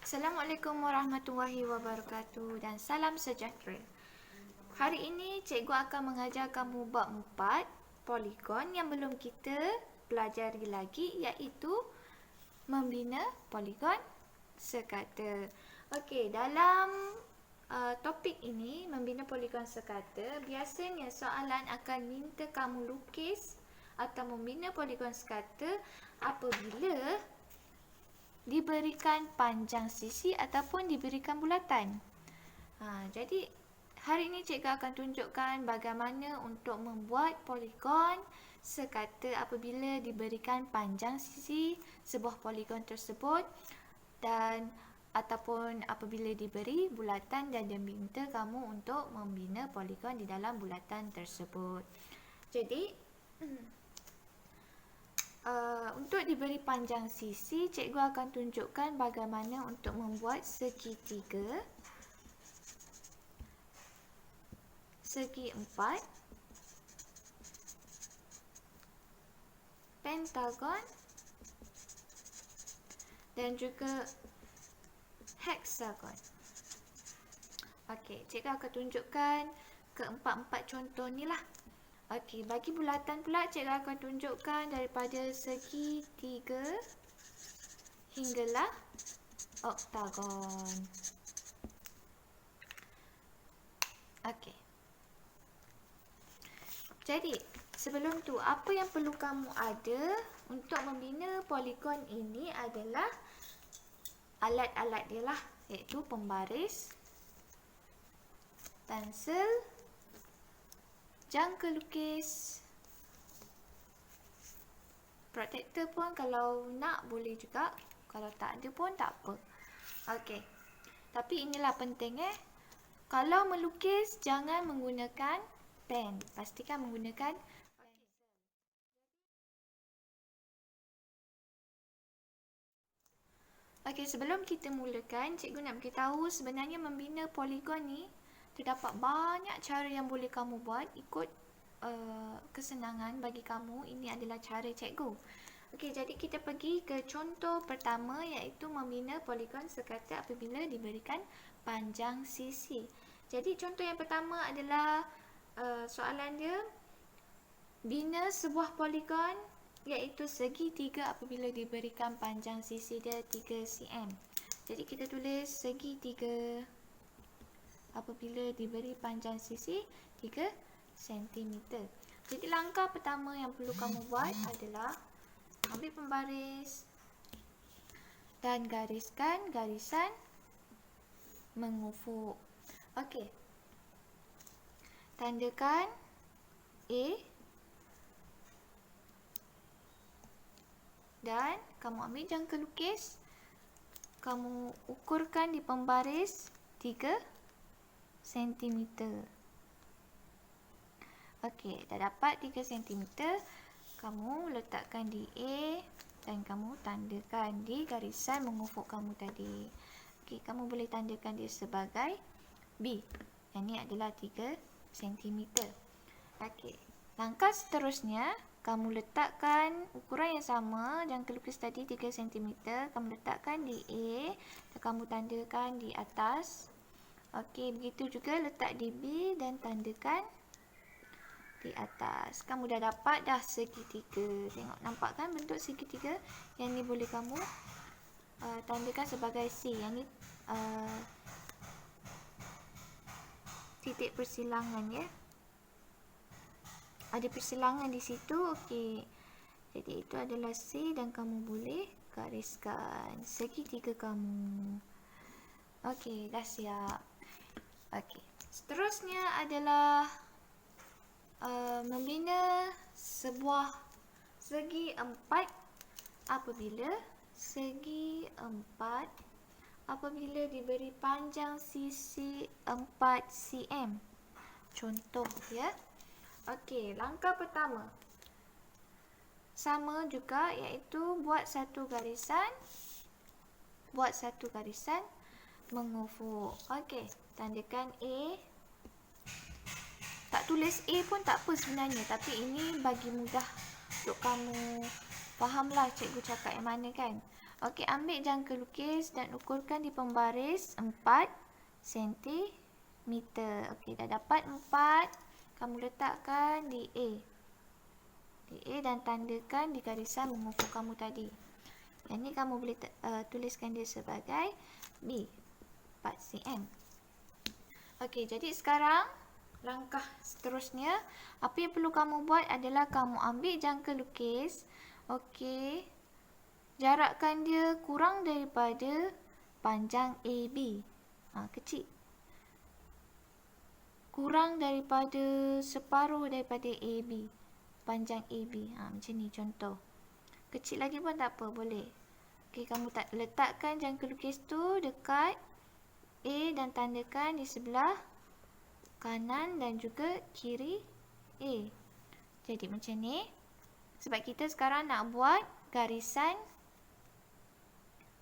Assalamualaikum warahmatullahi wabarakatuh dan salam sejahtera. Hari ini cikgu akan mengajar kamu bab 4 poligon yang belum kita pelajari lagi, iaitu membina poligon sekata. Okey, dalam topik ini membina poligon sekata, biasanya soalan akan minta kamu lukis atau membina poligon sekata apabila diberikan panjang sisi ataupun diberikan bulatan. Jadi hari ini cikgu akan tunjukkan bagaimana untuk membuat poligon sekata apabila diberikan panjang sisi sebuah poligon tersebut dan ataupun apabila diberi bulatan dan diminta kamu untuk membina poligon di dalam bulatan tersebut. Jadi untuk diberi panjang sisi, cikgu akan tunjukkan bagaimana untuk membuat segitiga, segi empat, pentagon dan juga heksagon. Okey, cikgu akan tunjukkan keempat-empat contoh ni lah. Okey, bagi bulatan pula cikgu akan tunjukkan daripada segi 3 hinggalah oktagon. Okey. Jadi, sebelum tu apa yang perlu kamu ada untuk membina poligon ini adalah alat-alat dia lah, iaitu pembaris, pensel, jangka lukis, protektor pun kalau nak boleh juga, kalau tak ada pun tak apa. Okey, tapi inilah penting kalau melukis jangan menggunakan pen, pastikan menggunakan pensel. Okey, sebelum kita mulakan, cikgu nak beritahu sebenarnya membina poligon ni terdapat banyak cara yang boleh kamu buat ikut kesenangan bagi kamu. Ini adalah cara cikgu. Okey, jadi kita pergi ke contoh pertama, iaitu membina poligon sekata apabila diberikan panjang sisi. Jadi contoh yang pertama adalah soalan dia, bina sebuah poligon iaitu segi 3 apabila diberikan panjang sisi dia 3 cm. Jadi kita tulis segi 3 apabila diberi panjang sisi 3 cm. Jadi langkah pertama yang perlu kamu buat adalah ambil pembaris dan gariskan garisan mengufuk. Okey. Tandakan A dan kamu ambil jangka lukis, kamu ukurkan di pembaris 3 cm. Okey, dah dapat 3 cm. Kamu letakkan di A dan kamu tandakan di garisan mengufuk kamu tadi. Okey, kamu boleh tandakan dia sebagai B. Yang ni adalah 3 cm. Okey, langkah seterusnya kamu letakkan ukuran yang sama, jangka lukis tadi 3 cm, kamu letakkan di A dan kamu tandakan di atas. Okey, begitu juga letak di B dan tandakan di atas. Kamu dah dapat dah segitiga. Tengok, nampak kan bentuk segitiga? Yang ni boleh kamu tandakan sebagai C. Yang ni titik persilangan ya. Ada persilangan di situ. Okey. Jadi itu adalah C dan kamu boleh gariskan segitiga kamu. Okey, dah siap. Okey, seterusnya adalah membina sebuah segi 4 apabila diberi panjang sisi 4 cm. Contoh ya. Okey, langkah pertama sama juga, iaitu buat satu garisan mengufuk. Okey, tandakan A. Tak tulis A pun tak apa sebenarnya, tapi ini bagi mudah untuk kamu fahamlah cikgu cakap yang mana kan. Okey, ambil jangka lukis dan ukurkan di pembaris 4 cm. Okey, dah dapat 4. Kamu letakkan di A. Di A dan tandakan di garisan mengukur kamu tadi. Yang ni kamu boleh tuliskan dia sebagai B, 4 cm. Okey, jadi sekarang langkah seterusnya, apa yang perlu kamu buat adalah kamu ambil jangka lukis. Okey, jarakkan dia kurang daripada panjang AB. Kecil. Kurang daripada separuh daripada AB. Panjang AB. Macam ni contoh. Kecil lagi pun tak apa, boleh. Okey, kamu letakkan jangka lukis tu dekat A dan tandakan di sebelah kanan dan juga kiri A. Jadi macam ni. Sebab kita sekarang nak buat garisan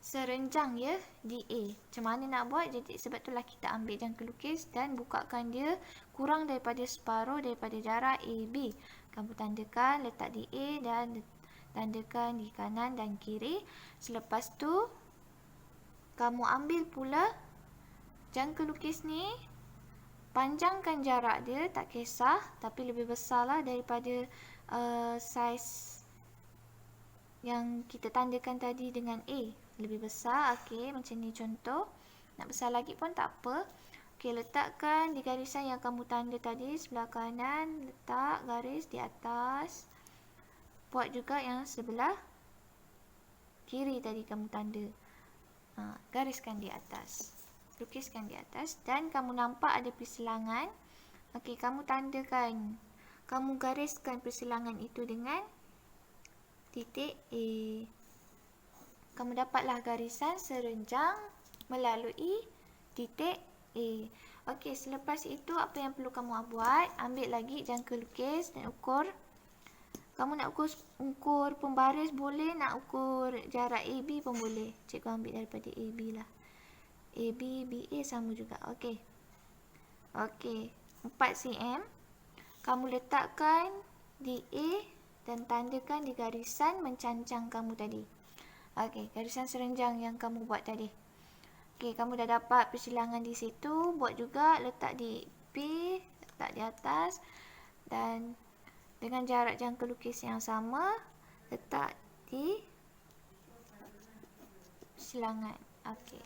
serenjang ya di A. Macam mana nak buat? Jadi sebab itulah kita ambil jangka lukis dan bukakan dia kurang daripada separuh daripada jarak AB. Kamu tandakan, letak di A dan tandakan di kanan dan kiri. Selepas tu kamu ambil pula jangka lukis ni, panjangkan jarak dia, tak kisah, tapi lebih besarlah daripada saiz yang kita tandakan tadi dengan A. Lebih besar, okey, macam ni contoh. Nak besar lagi pun tak apa. Okey, letakkan di garisan yang kamu tanda tadi, sebelah kanan, letak garis di atas. Buat juga yang sebelah kiri tadi kamu tanda. Gariskan di atas. Lukiskan di atas dan kamu nampak ada persilangan. Okey, kamu tandakan. Kamu gariskan persilangan itu dengan titik A. Kamu dapatlah garisan serenjang melalui titik A. Okey, selepas itu apa yang perlu kamu buat? Ambil lagi jangka lukis dan ukur. Kamu nak ukur pembaris boleh, nak ukur jarak AB pun boleh. Cikgu ambil daripada AB lah. AB, BA sama juga. Okey. Okey, 4 cm. Kamu letakkan di A dan tandakan di garisan mencancang kamu tadi. Okey, garisan serenjang yang kamu buat tadi. Okey, kamu dah dapat persilangan di situ. Buat juga, letak di B, letak di atas. Dan dengan jarak jangka lukis yang sama, letak di persilangan. Okey.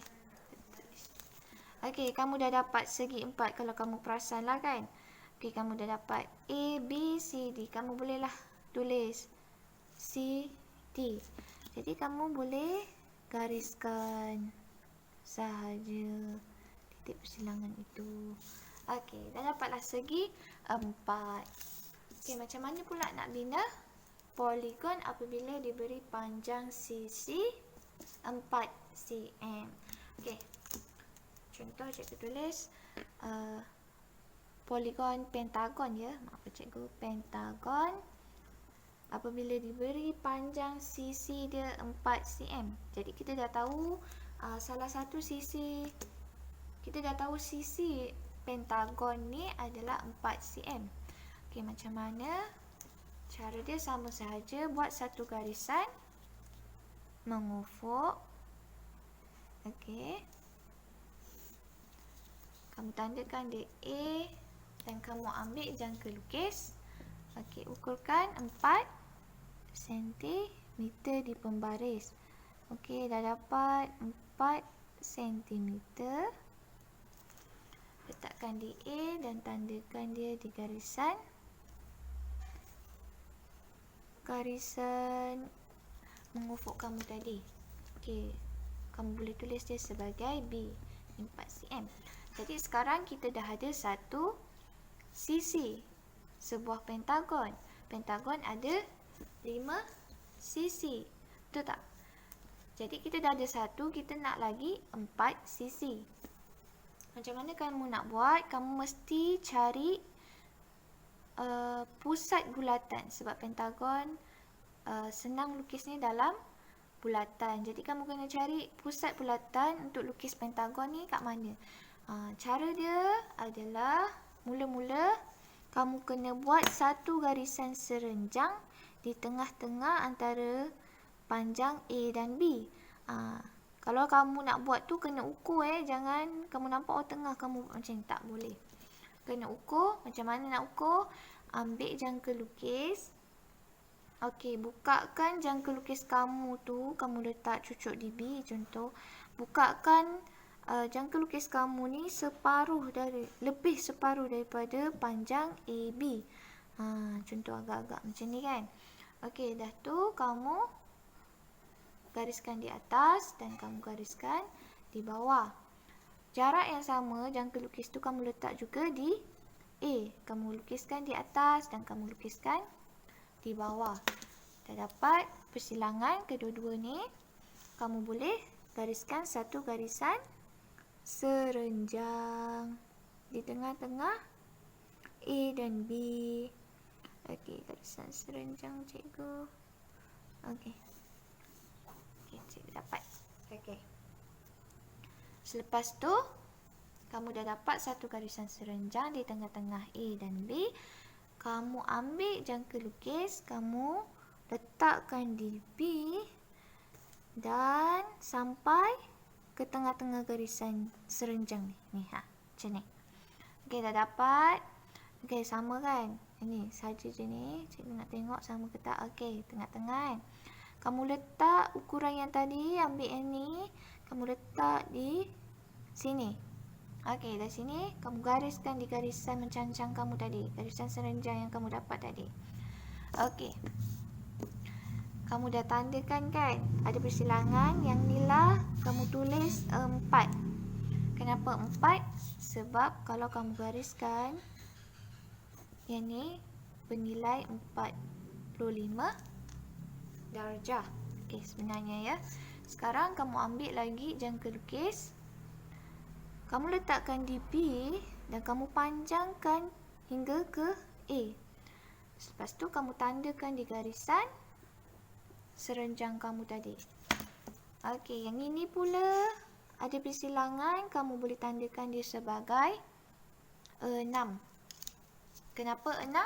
Okey, kamu dah dapat segi 4 kalau kamu perasan lah kan. Okey, kamu dah dapat A, B, C, D. Kamu bolehlah tulis C, D. Jadi kamu boleh gariskan sahaja titik persilangan itu. Okey, dah dapatlah segi 4. Okey, macam mana pula nak bina poligon apabila diberi panjang sisi 4 cm. Okey, contoh cikgu tulis poligon pentagon ya. Maaf cikgu, pentagon apabila diberi panjang sisi dia 4 cm. Jadi kita dah tahu salah satu sisi, kita dah tahu sisi pentagon ni adalah 4 cm. Okey, macam mana? Cara dia sama sahaja, buat satu garisan mengufuk. Okey. Kamu tandakan dia A dan kamu ambil jangka lukis. Okey, ukurkan 4 cm di pembaris. Okey, dah dapat 4 cm. Letakkan di A dan tandakan dia di garisan mengufuk kamu tadi. Okey, kamu boleh tulis dia sebagai B, 4 cm. Jadi sekarang kita dah ada satu sisi sebuah pentagon. Pentagon ada 5 sisi. Betul tak? Jadi kita dah ada satu, kita nak lagi 4 sisi. Macam mana kamu nak buat? Kamu mesti cari pusat bulatan. Sebab pentagon senang lukisnya dalam bulatan. Jadi kamu kena cari pusat bulatan untuk lukis pentagon ni kat mana. Cara dia adalah mula-mula kamu kena buat satu garisan serenjang di tengah-tengah antara panjang A dan B. Kalau kamu nak buat tu kena ukur jangan kamu nampak tengah kamu buat macam ni, tak boleh. Kena ukur. Macam mana nak ukur? Ambil jangka lukis. Okey, bukakan jangka lukis kamu tu, kamu letak cucuk di B contoh. Bukakan jangka lukis kamu ni lebih separuh daripada panjang AB. Contoh agak-agak macam ni kan. Okey, dah tu kamu gariskan di atas dan kamu gariskan di bawah. Jarak yang sama jangka lukis tu kamu letak juga di A. Kamu lukiskan di atas dan kamu lukiskan di bawah. Dah dapat persilangan kedua-dua ni. Kamu boleh gariskan satu garisan serenjang di tengah-tengah A dan B. Okey, garisan serenjang cikgu. Okey, cikgu dapat. Okey. Selepas tu, kamu dah dapat satu garisan serenjang di tengah-tengah A dan B. Kamu ambil jangka lukis, kamu letakkan di B dan sampai ke tengah-tengah garisan serenjang ni. Macam ni. Okey, dah dapat. Okey, sama kan? Ini saja je ni. Cikgu nak tengok sama ke tak. Okey, tengah-tengah kan? Kamu letak ukuran yang tadi, ambil yang ni, kamu letak di sini. Okey, dari sini kamu gariskan di garisan mencancang kamu tadi, garisan serenjang yang kamu dapat tadi. Okey. Kamu dah tandakan kan? Ada persilangan, yang ni lah kamu tulis 4. Kenapa 4? Sebab kalau kamu gariskan yang ni bernilai 45 darjah. Okey, sebenarnya ya. Sekarang kamu ambil lagi jangka lukis. Kamu letakkan di B dan kamu panjangkan hingga ke A. Lepas tu kamu tandakan di garisan serenjang kamu tadi. Okey, yang ini pula ada persilangan, kamu boleh tandakan dia sebagai 6. Kenapa 6?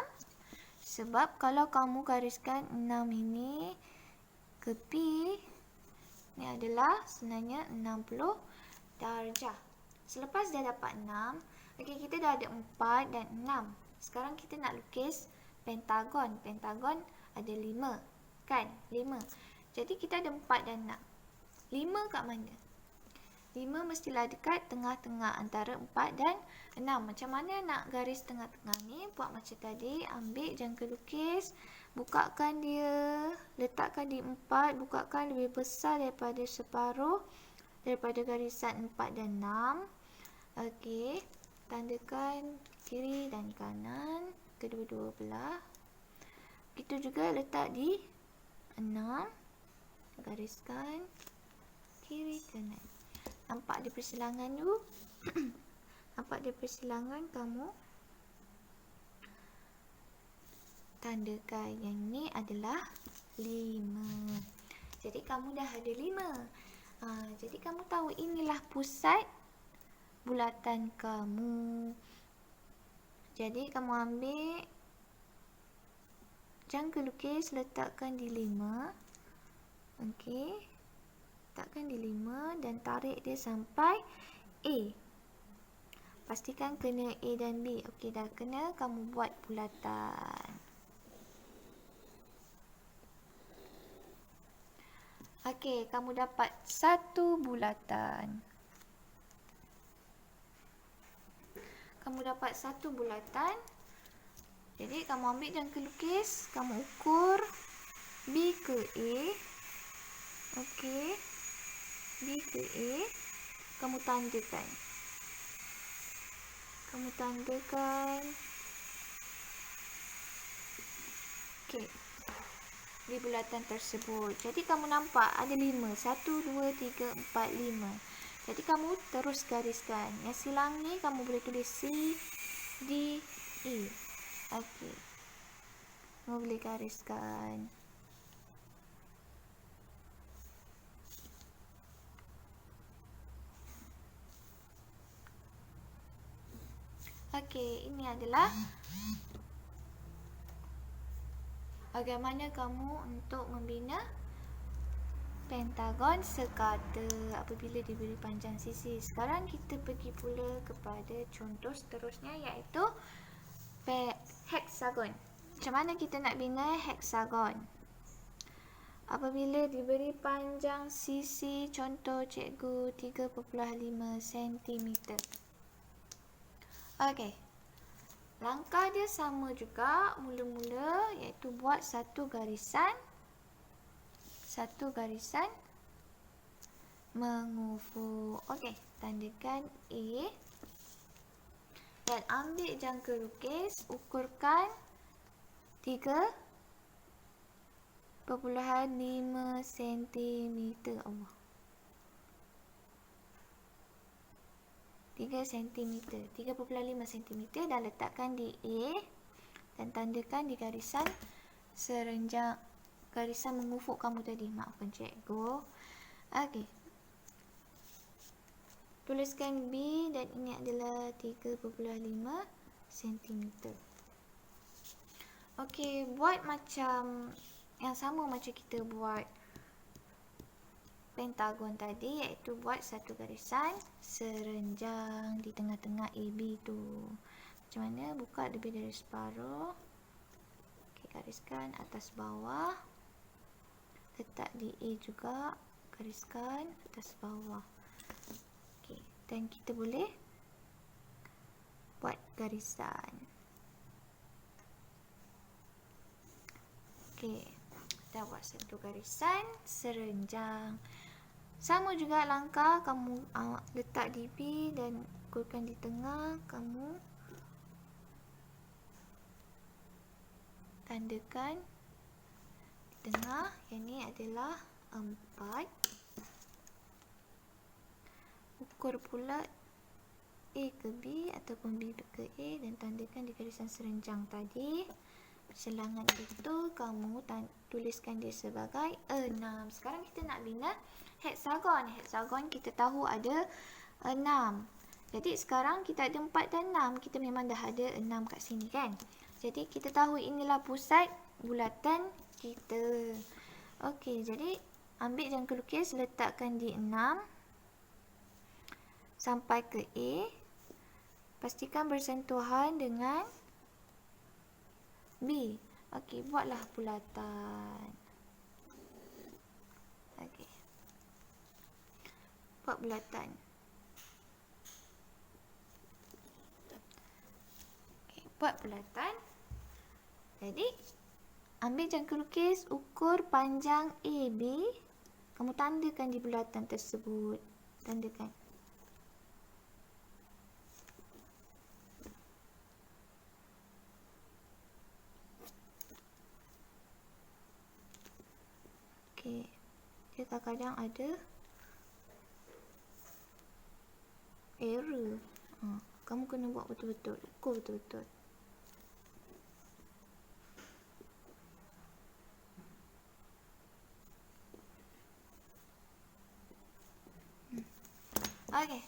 Sebab kalau kamu gariskan 6 ini ke B, ni adalah sebenarnya 60 darjah. Selepas dah dapat 6, okey, kita dah ada 4 dan 6. Sekarang kita nak lukis pentagon. Pentagon ada 5, kan? 5. Jadi kita ada 4 dan 6. 5 kat mana? 5 mestilah dekat tengah-tengah antara 4 dan 6. Macam mana nak garis tengah-tengah ni? Buat macam tadi, ambil jangka lukis, bukakan dia, letakkan di 4, bukakan lebih besar daripada separuh daripada garisan 4 dan 6. Okey, tandakan kiri dan kanan, kedua-dua belah. Kita juga letak di 6, gariskan kiri kanan. Nampak dia persilangan tu? Nampak dia persilangan, kamu tandakan yang ni adalah 5. Jadi kamu dah ada 5. Jadi kamu tahu inilah pusat bulatan kamu. Jadi kamu ambil jangka lukis, letakkan di 5. Okey. Letakkan di 5 dan tarik dia sampai A. Pastikan kena A dan B. Okey, dah kena, kamu buat bulatan. Okey, kamu dapat satu bulatan. Kamu dapat satu bulatan. Jadi kamu ambil jangka lukis, kamu ukur B ke A. Okey. B ke A, kamu tandakan. Kamu tandakan. Okey. Di bulatan tersebut. Jadi kamu nampak ada 5. 1, 2, 3, 4, 5. Jadi kamu terus gariskan. Yang silang ni kamu boleh tulis C, D, E. Okey. Kamu boleh gariskan. Okey, ini adalah bagaimana kamu untuk membina pentagon sekata apabila diberi panjang sisi. Sekarang kita pergi pula kepada contoh seterusnya, iaitu heksagon. Macam mana kita nak bina heksagon? Apabila diberi panjang sisi, contoh cikgu 3.5 cm. Okey. Langkah dia sama juga mula-mula, iaitu buat satu garisan mengufuk. Okey, tandakan A dan ambil jangka lukis, ukurkan 3.5 cm. Allah. 3 cm, 3.5 cm dan letakkan di A dan tandakan di garisan serenjang garisan mengufuk kamu tadi. Maafkan cikgu. Okey. Tuliskan B dan ini adalah 3.5 cm. Okey, buat macam yang sama macam kita buat pentagon tadi, iaitu buat satu garisan serenjang di tengah-tengah AB tu. Macam mana? Buka lebih dari separuh. Okey, gariskan atas bawah. Letak di A juga, gariskan atas bawah. Okey, dan kita boleh buat garisan. Okey, dah buat satu garisan serenjang. Sama juga langkah, kamu letak di B dan ukurkan di tengah, kamu tandakan di tengah. Yang ni adalah 4. Ukur pula A ke B ataupun B ke A dan tandakan di garisan serenjang tadi. Perselangan itu kamu tuliskan dia sebagai 6. Sekarang kita nak bina heksagon. Heksagon kita tahu ada 6. Jadi sekarang kita ada 4 dan 6. Kita memang dah ada 6 kat sini kan. Jadi kita tahu inilah pusat bulatan kita. Okey, jadi ambil jangka lukis, letakkan di 6 sampai ke A. Pastikan bersentuhan dengan B. Okey, buatlah bulatan. Okey. Buat bulatan. Okey, buat bulatan. Jadi, ambil jangka lukis, ukur panjang AB. Kamu tandakan di bulatan tersebut. Tandakan. Okey. Dia kadang-kadang ada error. Kamu kena buat betul-betul. Ukur betul-betul. Okey.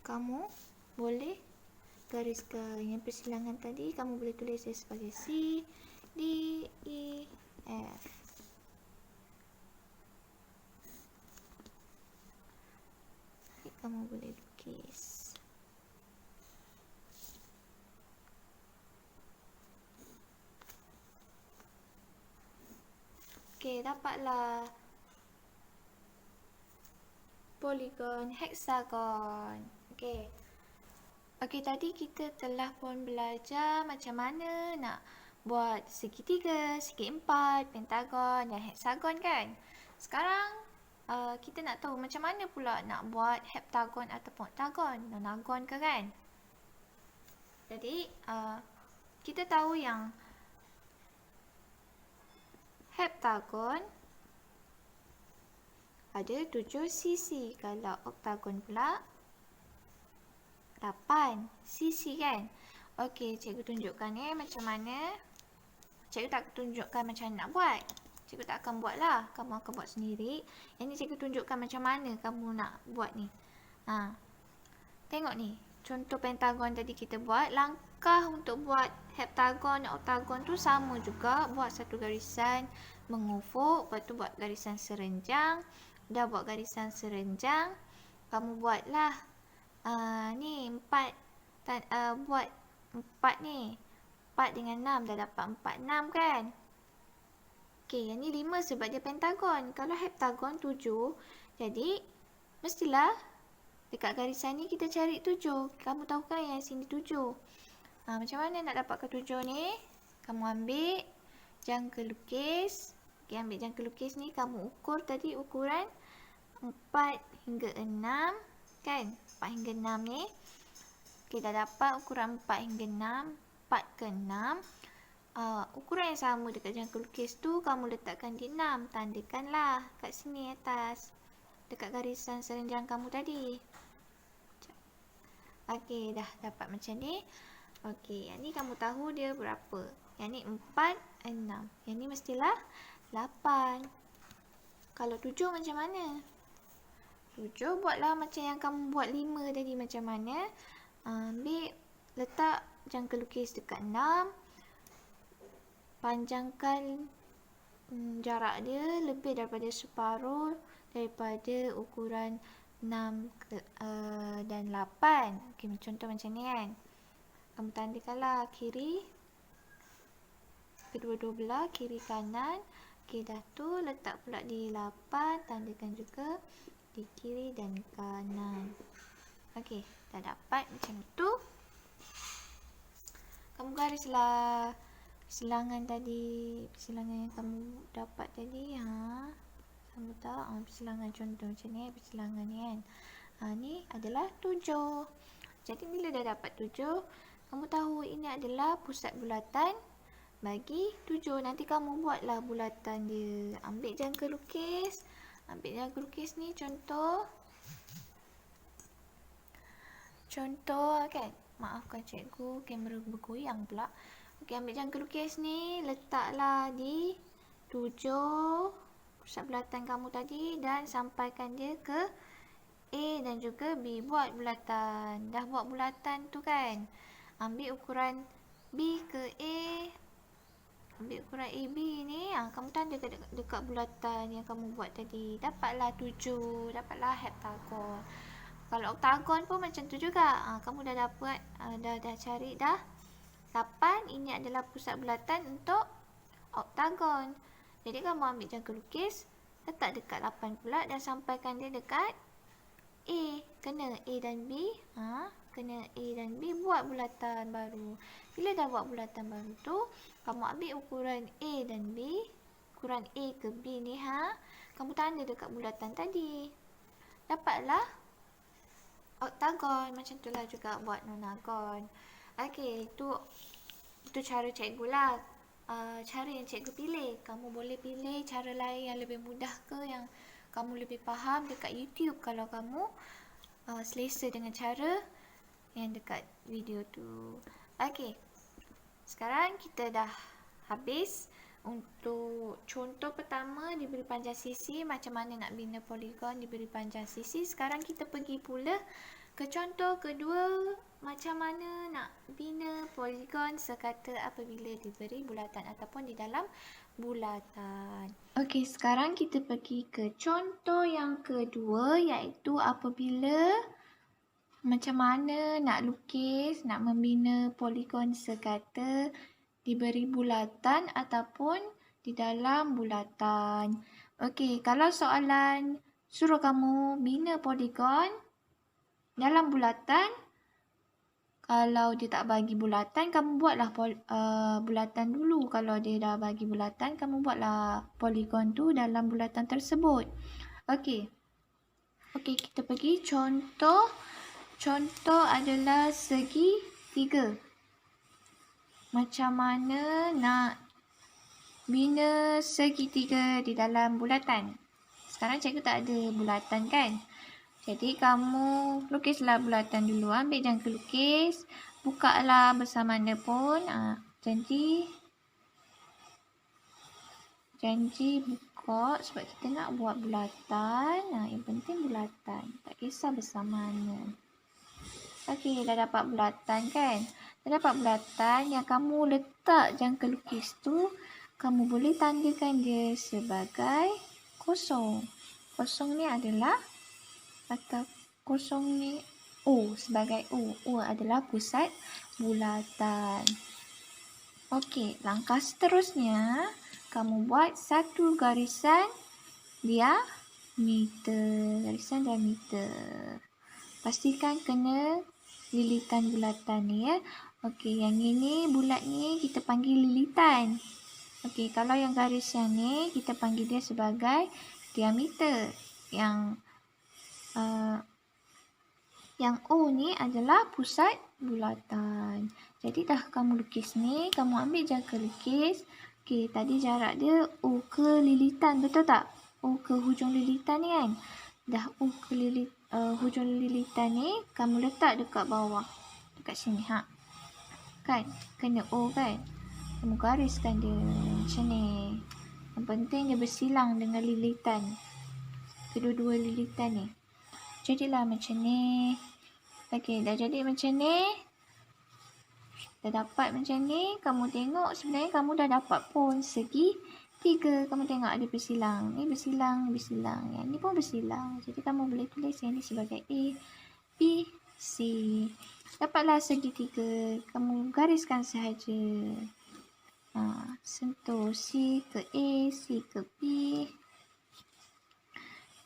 Kamu boleh gariskan yang persilangan tadi. Kamu boleh tulis dia sebagai C, D, E, F. Okay, kamu boleh lukis. Okey, dapatlah poligon heksagon. Okey. Okey, tadi kita telah pun belajar macam mana nak buat segitiga, segi empat, pentagon dan heksagon kan. Sekarang kita nak tahu macam mana pula nak buat heptagon ataupun oktagon, nonagon ke kan. Jadi kita tahu yang heptagon ada 7 sisi. Kalau oktagon pula 8 sisi kan. Okey, cikgu tunjukkan macam mana. Cikgu tak tunjukkan macam mana nak buat. Cikgu tak akan buat lah. Kamu akan buat sendiri. Yang ni cikgu tunjukkan macam mana kamu nak buat ni. Tengok ni. Contoh pentagon tadi kita buat. Langkah untuk buat heptagon dan oktagon tu sama juga. Buat satu garisan mengufuk, lepas tu buat garisan serenjang. Dah buat garisan serenjang, kamu buatlah ni 4, buat 4 ni. 4 dengan 6 dah dapat 4, 6 kan? Okey, yang ni 5 sebab dia pentagon. Kalau heptagon 7, jadi mestilah dekat garisan ni kita cari 7. Kamu tahu kan yang sini 7. Macam mana nak dapatkan 7 ni? Kamu ambil jangka lukis. Okey, ambil jangka lukis ni, kamu ukur tadi ukuran 4 hingga 6 kan? 4 hingga 6 ni. Okey, dah dapat ukuran 4 hingga 6. 4 ke 6. Ukuran yang sama dekat jangka lukis tu kamu letakkan di 6. Tandakanlah kat sini atas. Dekat garisan serenjang kamu tadi. Okey, dah dapat macam ni. Okey, yang ni kamu tahu dia berapa. Yang ni 4, 6. Yang ni mestilah 8. Kalau 7 macam mana? 7 buatlah macam yang kamu buat 5 tadi macam mana. Ambil, letak jangka lukis dekat 6. Panjangkan jarak dia lebih daripada separuh daripada ukuran 6 dan 8. Okey, contoh macam ni kan. Kamu tandakanlah kiri, kedua-dua belah, kiri kanan. Okey, dah tu letak pula di 8, tandakan juga di kiri dan kanan. Okey, dah dapat macam tu. Kamu garislah silangan tadi, silangan yang kamu dapat tadi. Kamu tahu persilangan contoh macam ni, persilangan ni kan. Ni adalah 7. Jadi bila dah dapat 7, kamu tahu ini adalah pusat bulatan bagi 7. Nanti kamu buatlah bulatan dia. Ambil jangka lukis. Ambil jangka lukis ni contoh. Contoh kan. Maafkan cikgu, kamera bergoyang pula. Okey, ambil jangka lukis ni, letaklah di 7 pusat bulatan kamu tadi dan sampaikan dia ke A dan juga B. Buat bulatan. Dah buat bulatan tu kan. Ambil ukuran B ke A. Ambil ukuran AB ni. Kamu tanda dekat bulatan yang kamu buat tadi. Dapatlah 7. Dapatlah heptagon. Kalau oktagon pun macam tu juga. Kamu dah dapat, dah cari dah 8. Ini adalah pusat bulatan untuk oktagon. Jadi kamu ambil jangka lukis, letak dekat 8 pula dan sampaikan dia dekat A. Kena A dan B. Kena A dan B, buat bulatan baru. Bila dah buat bulatan baru tu, kamu ambil ukuran A dan B. Ukuran A ke B ni kamu tanda dekat bulatan tadi. Dapatlah oktagon. Macam tu lah juga buat nonagon. Okey, itu cara cikgu lah. Cara yang cikgu pilih. Kamu boleh pilih cara lain yang lebih mudah ke, yang kamu lebih faham dekat YouTube kalau kamu selesa dengan cara yang dekat video tu. Okey, sekarang kita dah habis. Untuk contoh pertama diberi panjang sisi, macam mana nak bina poligon diberi panjang sisi. Sekarang kita pergi pula ke contoh kedua, macam mana nak bina poligon sekata apabila diberi bulatan ataupun di dalam bulatan. Okey, sekarang kita pergi ke contoh yang kedua, iaitu apabila macam mana nak lukis, nak membina poligon sekata diberi bulatan ataupun di dalam bulatan. Okey, kalau soalan suruh kamu bina poligon dalam bulatan, kalau dia tak bagi bulatan, kamu buatlah bulatan dulu. Kalau dia dah bagi bulatan, kamu buatlah poligon tu dalam bulatan tersebut. Okey. Okey, kita pergi contoh. Contoh adalah segi 3. Macam mana nak bina segitiga di dalam bulatan. Sekarang cikgu tak ada bulatan kan. Jadi kamu lukislah bulatan dulu. Ambil jangka lukis. Buka lah bersama-sama pun. Janji buka sebab kita nak buat bulatan. Yang penting bulatan. Tak kisah bersama-sama. Okey, dah dapat bulatan kan. Dah dapat bulatan, yang kamu letak jangka lukis tu kamu boleh tandakan dia sebagai kosong. Kosong ni adalah, atau kosong ni O, sebagai O. O adalah pusat bulatan. Okey, langkah seterusnya, kamu buat satu garisan diameter. Garisan diameter. Pastikan kena lilitan bulatan ni ya. Okey, yang ini bulat ni kita panggil lilitan. Okey, kalau yang garis yang ni kita panggil dia sebagai diameter. Yang O ni adalah pusat bulatan. Jadi dah kamu lukis ni, kamu ambil jangka lukis. Okey, tadi jarak dia O ke lilitan, betul tak? O ke hujung lilitan ni kan? Dah O ke hujung lilitan ni, kamu letak dekat bawah. Dekat sini, kan? Kena O kan? Kamu gariskan dia macam ni. Yang penting dia bersilang dengan lilitan. Kedua-dua lilitan ni. Jadilah macam ni. Okey, dah jadi macam ni. Dah dapat macam ni. Kamu tengok sebenarnya kamu dah dapat pun segi 3. Kamu tengok ada bersilang. Ni bersilang, bersilang. Yang ni pun bersilang. Jadi kamu boleh tulis yang ni sebagai A, B, C. Dapatlah segi 3. Kamu gariskan sahaja. Sentuh C ke A, C ke B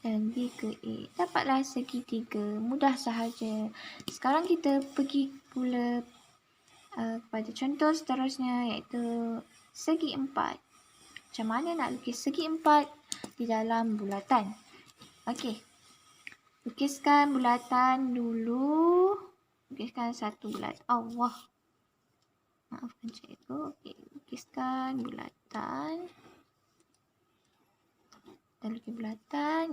dan B ke A. Dapatlah segi 3. Mudah sahaja. Sekarang kita pergi pula kepada contoh seterusnya, iaitu segi 4. Macam mana nak lukis segi 4 di dalam bulatan? Okey. Lukiskan bulatan dulu. Lukiskan satu bulatan. Allah. Maafkan cikgu. Okey, lukiskan bulatan. Dan lukis bulatan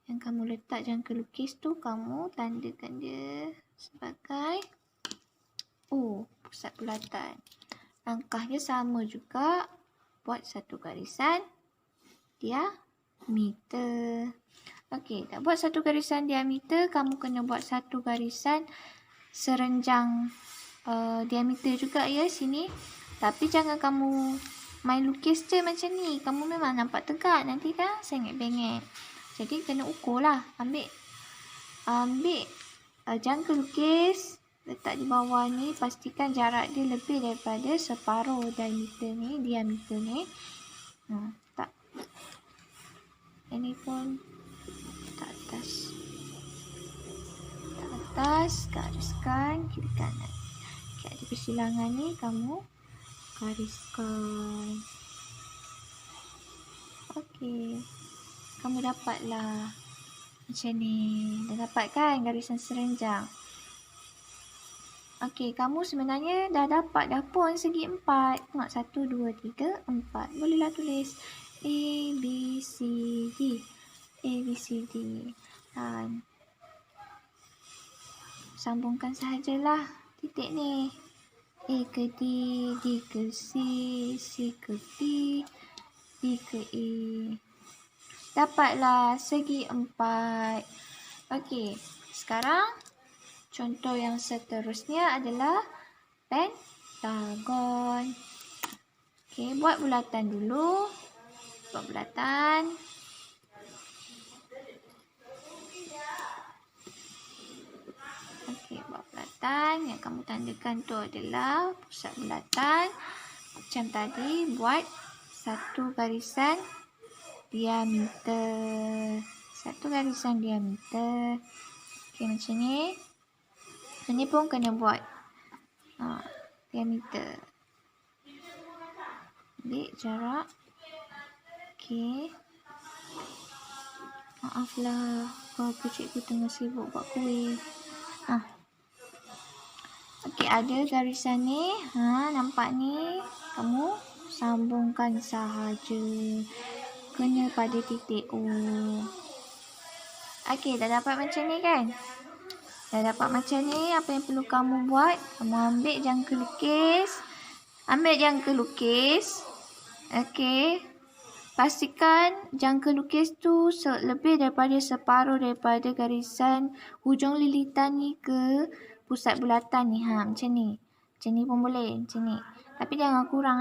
yang kamu letak jangka lukis tu, kamu tandakan dia sebagai O, pusat bulatan. Langkahnya sama juga. Buat satu garisan diameter. Okey, dah buat satu garisan diameter, kamu kena buat satu garisan serenjang diameter juga ya sini. Tapi jangan kamu main lukis je macam ni. Kamu memang nampak tegak nanti kan sengit-bengit. Jadi kena ukur lah. Ambil jangka lukis, letak di bawah ni. Pastikan jarak dia lebih daripada separuh diameter ni. Tak. Ini pun tak atas. Tak atas, gariskan kiri kanan. Okay, ada persilangan ni, kamu gariskan. Okey. Kamu dapatlah macam ni. Dah dapat kan garisan serenjang? Okey, kamu sebenarnya dah dapat dah pun segi 4. Tengok 1, 2, 3, 4. Bolehlah tulis A, B, C, D. A, B, C, D. Dan sambungkan sahajalah titik ni. A ke D, D ke C, C ke B, B ke E. Dapatlah segi 4. Okey, sekarang contoh yang seterusnya adalah pentagon. Okey, buat bulatan dulu. Buat bulatan. Okey, buat bulatan. Yang kamu tandakan tu adalah pusat bulatan. Macam tadi, buat satu garisan diameter. Satu garisan diameter. Okey, macam ni. Ini pun kena buat diameter. Ambil jarak. Okey. Maaflah kalau cikgu tengah sibuk buat kuih. Okey, ada garisan ni. Nampak ni. Kamu sambungkan sahaja. Kena pada titik O. Okey, dah dapat macam ni kan? Dah dapat macam ni. Apa yang perlu kamu buat? Kamu ambil jangka lukis. Okey. Pastikan jangka lukis tu lebih daripada separuh daripada garisan hujung lilitan ni ke pusat bulatan ni. Macam ni. Macam ni pun boleh. Macam ni. Tapi jangan kurang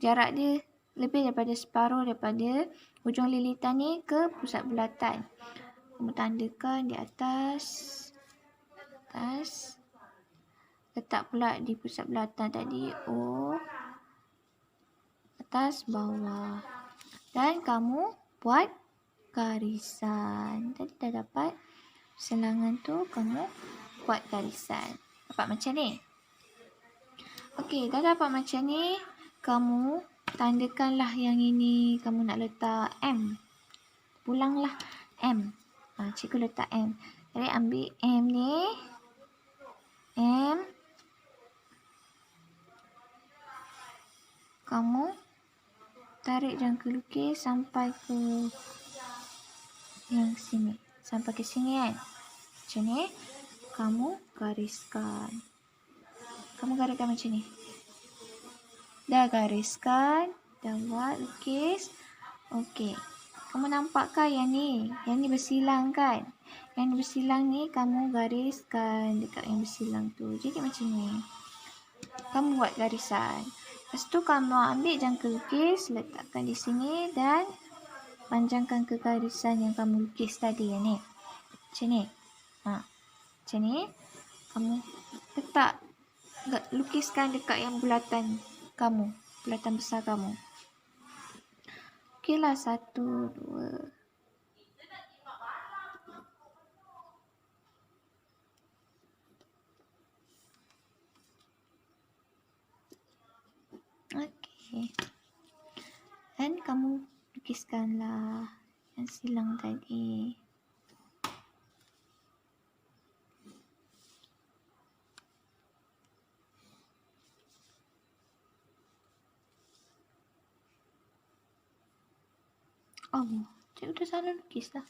jarak dia lebih daripada separuh daripada hujung lilitan ni ke pusat bulatan. Kamu tandakan di atas. Letak pula di pusat bulatan tadi O, atas bawah. Dan kamu buat garisan. Tadi dah dapat selangan tu, kamu buat garisan. Dapat macam ni. Okey, dah dapat macam ni, kamu tandakanlah yang ini kamu nak letak M. Pulanglah M. Cikgu letak M. Jadi ambil M ni. M. Kamu tarik jangka lukis sampai ke yang sini. Sampai ke sini kan. Macam ni. Kamu gariskan. Kamu gariskan macam ni. Dah gariskan. Dah buat lukis. Okey. Kamu nampakkah yang ni? Yang ni bersilang kan? Yang ni bersilang ni kamu gariskan dekat yang bersilang tu. Jadi macam ni. Kamu buat garisan. Lepas tu kamu ambil jangka lukis, letakkan di sini dan panjangkan ke garisan yang kamu lukis tadi yang ni. Macam ni. Macam ni. Kamu letak, lukiskan dekat yang bulatan kamu. Bulatan besar kamu. Okeylah, 1, 2. Okey. Dan kamu lukiskanlah yang silang tadi. Oh, cikgu dah salah lukis dah.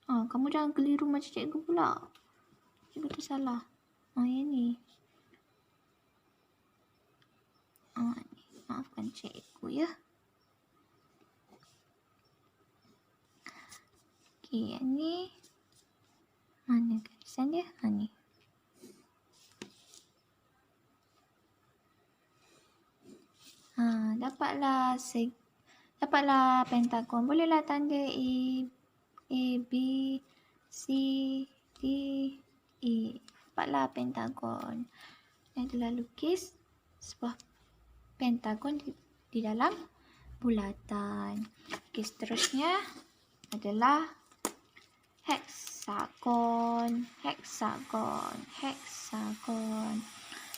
Kamu jangan keliru macam cikgu pula. Cikgu dah salah. Yang ni. Ni. Maafkan cikgu ya. Okey, yang ni. Mana garisan dia? Ni. Dapatlah pentagon. Bolehlah tanda A, B, C, D, E. Dapatlah pentagon. Ini adalah lukis sebuah pentagon di dalam bulatan. Okey, seterusnya adalah heksagon.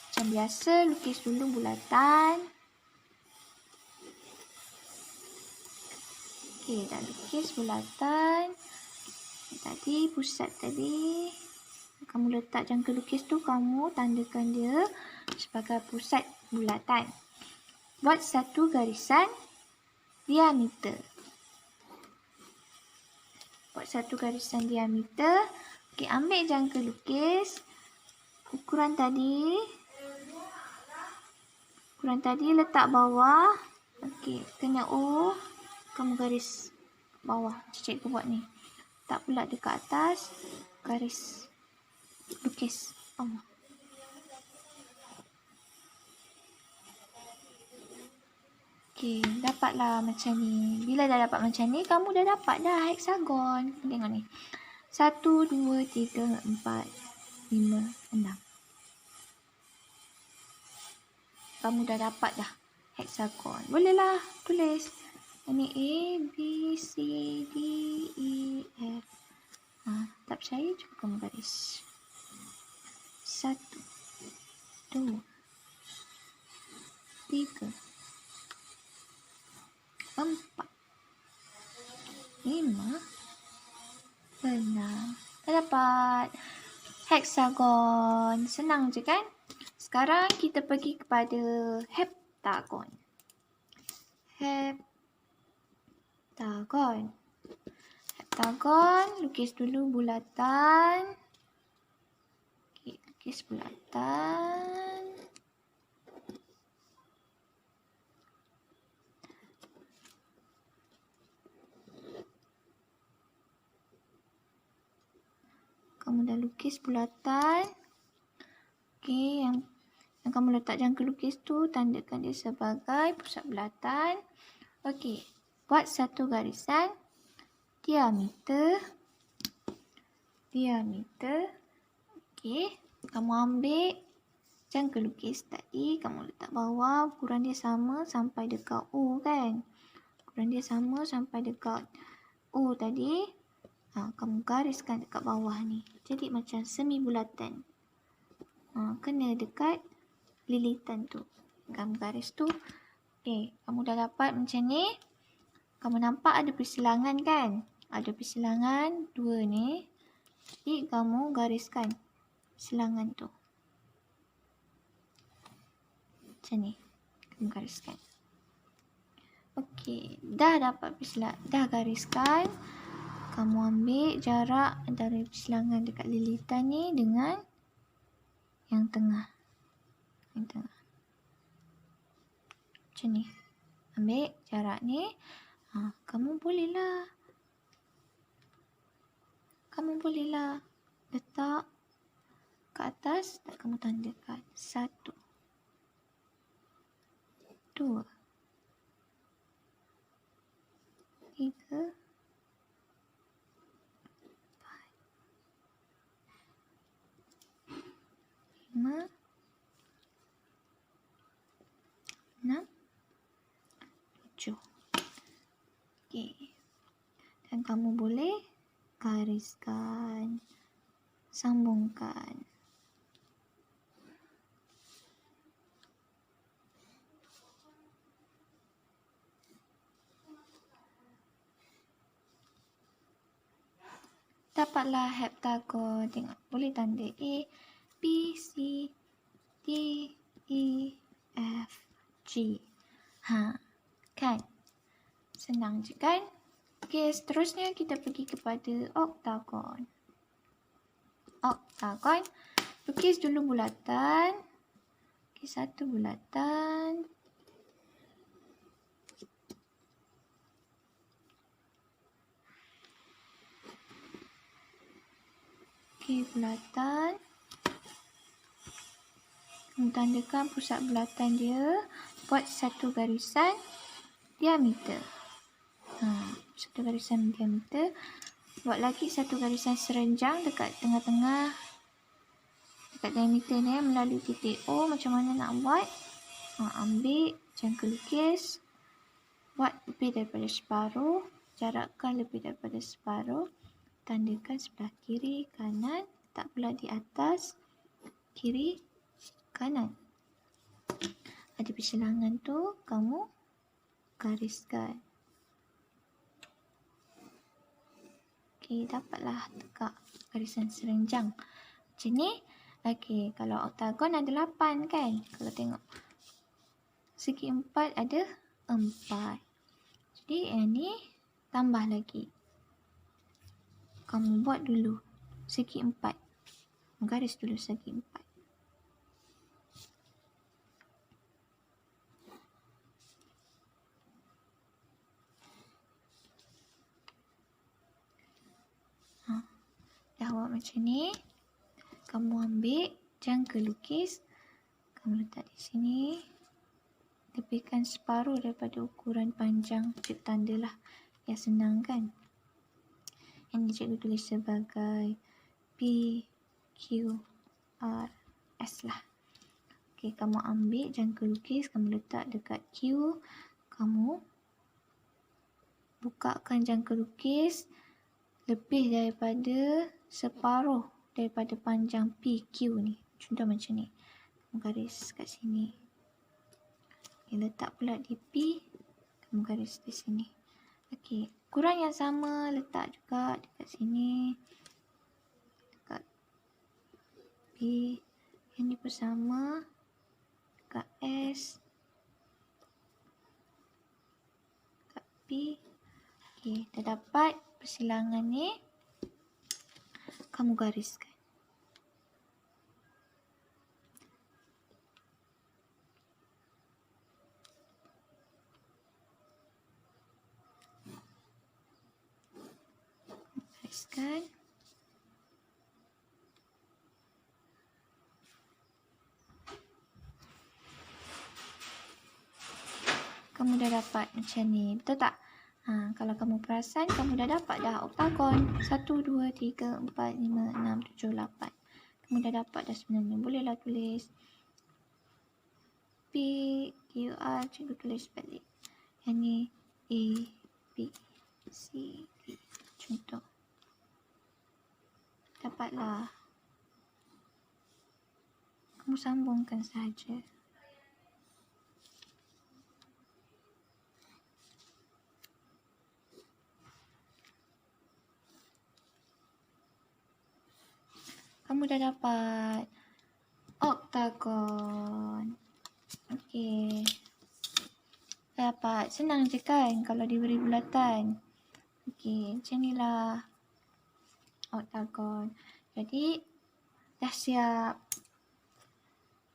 Macam biasa, lukis dulu bulatan. Okey, dah lukis bulatan. Tadi, pusat tadi. Kamu letak jangka lukis tu, kamu tandakan dia sebagai pusat bulatan. Buat satu garisan diameter. Okey, ambil jangka lukis. Ukuran tadi letak bawah. Okey, kena O. Kamu garis bawah. Cikgu buat ni. Tak pula dekat atas. Garis lukis bawah. Okey, dapatlah macam ni. Bila dah dapat macam ni, kamu dah dapat dah heksagon. Tengok ni. 1, 2, 3, 4, 5, 6. Kamu dah dapat dah heksagon. Bolehlah tulis. Ini A, B, C, D, E, F. Tak percaya, cuba kamu garis. 1, 2, 3, 4, 5, 6. Dah dapat heksagon. Senang je kan? Sekarang kita pergi kepada heptagon. Heptagon, lukis dulu bulatan. Okey, lukis bulatan. Kamu dah lukis bulatan. Okey, yang Dan kamu letak jangka lukis tu, tandakan dia sebagai pusat bulatan. Okey, buat satu garisan diameter. Okey, kamu ambil jangka lukis tadi, kamu letak bawah, ukuran dia sama sampai dekat O kan. Ukuran dia sama sampai dekat O tadi. Kamu gariskan dekat bawah ni. Jadi macam semi bulatan. Kena dekat lilitan tu. Kamu garis tu. Okey, kamu dah dapat macam ni. Kamu nampak ada persilangan kan? Ada persilangan dua ni. Jadi kamu gariskan silangan tu. Macam ni. Kamu gariskan. Okey, dah dapat persilangan, dah gariskan. Kamu ambil jarak antara persilangan dekat lilitan ni dengan yang tengah. Macam ni. Ambil jarak ni. Kamu bolehlah letak ke atas dan kamu tandakan 1, 2, 3, 4, 5, 6, 7. Okey. Dan kamu boleh gariskan, sambungkan. Dapatlah heptagon. Tengok, boleh tanda A, B, C, D, E, F, G. Kan? Senang je kan? Okey, seterusnya kita pergi kepada oktagon. Lukis dulu bulatan. Okey, satu bulatan. Okey, bulatan. Tandakan pusat bulatan dia. Buat satu garisan diameter. Satu garisan diameter. Buat lagi satu garisan serenjang dekat tengah-tengah. Dekat diameter ni melalui titik O. Macam mana nak buat? Ambil jangka lukis. Buat lebih daripada separuh. Jarakkan lebih daripada separuh. Tandakan sebelah kiri, kanan. Letak pula di atas, kiri, kanan. Ada persilangan tu, kamu gariskan. Okey, dapatlah tegak garisan serenjang. Macam ni. Okey, kalau oktagon ada 8 kan? Kalau tengok segi 4 ada 4. Jadi yang ni tambah lagi. Kamu buat dulu segi 4. Garis dulu segi 4. Dah buat macam ni. Kamu ambil jangka lukis. Kamu letak di sini. Lebihkan separuh daripada ukuran panjang. Cik tanda lah. Ya, senang kan? Yang cikgu tulis sebagai P, Q, R, S lah. Okey, kamu ambil jangka lukis. Kamu letak dekat Q. Kamu bukakan jangka lukis lebih daripada separuh daripada panjang PQ ni. Contoh macam ni. Kamu garis kat sini. Okay, letak pula di P. Kamu garis di sini. Okey, ukuran yang sama letak juga dekat sini. Dekat P. Yang ni pun sama. Dekat S. Dekat P. Okey, dah dapat persilangan ni. Kamu gariskan. Gariskan. dah dapat macam ni. Betul tak? Kalau kamu perasan, kamu dah dapat dah oktagon. 1, 2, 3, 4, 5, 6, 7, 8. Kamu dah dapat dah sebenarnya. Bolehlah tulis P, Q, R. Cikgu tulis balik. Yang ni A, B, C, D. Contoh. Dapatlah. Kamu sambungkan sahaja. Kamu dah dapat oktagon. Okey. Dapat. Senang je kan kalau diberi bulatan. Okey, macam inilah oktagon. Jadi, dah siap.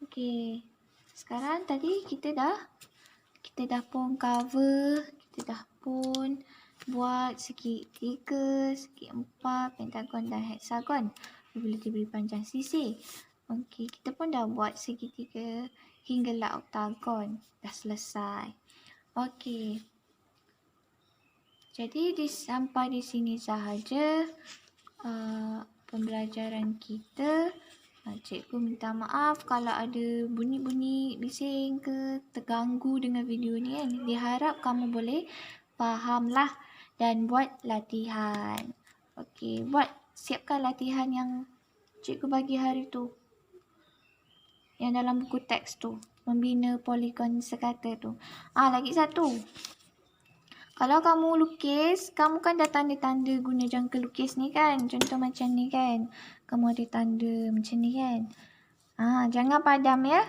Okey. Sekarang tadi kita dah pun cover, kita dah pun buat segi 3, segi 4, pentagon dan heksagon. Bila diberi panjang sisi. Okey, kita pun dah buat segi 3 hinggalah oktagon. Dah selesai. Okey. Jadi sampai di sini sahaja pembelajaran kita. Cikgu minta maaf kalau ada bunyi-bunyi bising ke terganggu dengan video ni kan. Diharap kamu boleh fahamlah dan buat latihan. Okey, siapkan latihan yang cikgu bagi hari tu. Yang dalam buku teks tu. Membina poligon sekata tu. Lagi satu. Kalau kamu lukis, kamu kan dah tanda-tanda guna jangka lukis ni kan. Contoh macam ni kan. Kamu ada tanda macam ni kan. Jangan padam ya.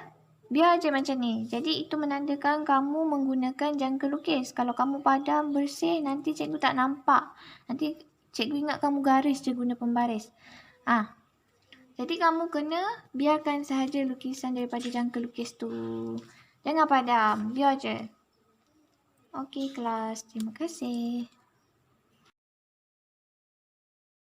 Biar je macam ni. Jadi itu menandakan kamu menggunakan jangka lukis. Kalau kamu padam bersih, nanti cikgu tak nampak. Nanti cikgu ingat kamu garis je guna pembaris. Jadi kamu kena biarkan sahaja lukisan daripada jangka lukis tu. Jangan padam. Biar je. Okey kelas. Terima kasih.